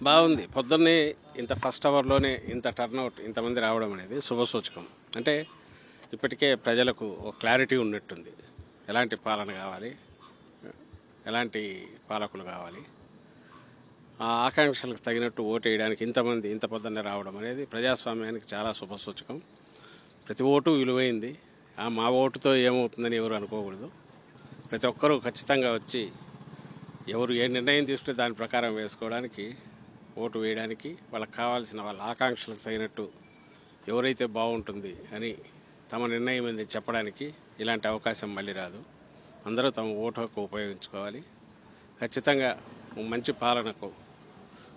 బాగుంది. పొద్దున్నే ఇంత ఫస్ట్ అవర్లోనే ఇంత టర్నౌట్ ఇంతమంది రావడం అనేది శుభసూచకం. అంటే ఇప్పటికే ప్రజలకు ఒక క్లారిటీ ఉన్నట్టుంది. ఎలాంటి పాలన కావాలి, ఎలాంటి పాలకులు కావాలి, ఆ ఆకాంక్షలకు తగినట్టు ఓటు వేయడానికి ఇంతమంది ఇంత పొద్దున్నే రావడం అనేది ప్రజాస్వామ్యానికి చాలా శుభసూచకం. ప్రతి ఓటు విలువైంది. మా ఓటుతో ఏమవుతుందని ఎవరు అనుకోకూడదు. ప్రతి ఒక్కరూ ఖచ్చితంగా వచ్చి ఎవరు ఏ నిర్ణయం తీసుకుంటే దాని ప్రకారం వేసుకోవడానికి, ఓటు వేయడానికి, వాళ్ళకి కావాల్సిన వాళ్ళ ఆకాంక్షలకు తగినట్టు ఎవరైతే బాగుంటుంది అని తమ నిర్ణయం అనేది చెప్పడానికి ఇలాంటి అవకాశం మళ్ళీ రాదు. అందరూ తమ ఓటు హక్కు ఉపయోగించుకోవాలి. ఖచ్చితంగా మంచి పాలనకు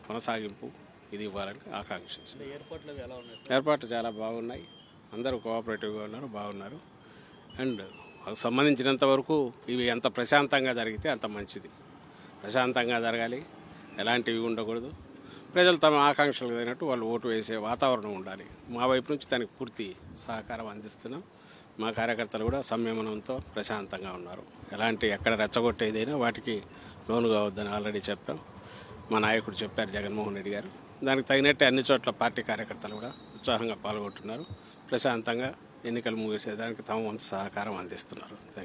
కొనసాగింపు ఇది ఇవ్వాలని ఆకాంక్షించారు. ఏర్పాట్లు చాలా బాగున్నాయి. అందరూ కోఆపరేటివ్గా ఉన్నారు, బాగున్నారు. అండ్ మాకు సంబంధించినంత వరకు ఇవి ఎంత ప్రశాంతంగా జరిగితే అంత మంచిది. ప్రశాంతంగా జరగాలి, ఎలాంటివి ఉండకూడదు. ప్రజలు తమ ఆకాంక్షలకు తగినట్టు వాళ్ళు ఓటు వేసే వాతావరణం ఉండాలి. మా వైపు నుంచి దానికి పూర్తి సహకారం అందిస్తున్నాం. మా కార్యకర్తలు కూడా సంయమనంతో ప్రశాంతంగా ఉన్నారు. ఎక్కడ రెచ్చగొట్టేదైనా వాటికి లోను కావద్దని ఆల్రెడీ చెప్పాం. మా నాయకుడు చెప్పారు, జగన్మోహన్ రెడ్డి గారు. దానికి తగినట్టు అన్ని చోట్ల పార్టీ కార్యకర్తలు కూడా ఉత్సాహంగా పాల్గొంటున్నారు. ప్రశాంతంగా ఎన్నికలు ముగిసేదానికి తమ వంతు సహకారం అందిస్తున్నారు. Thank you.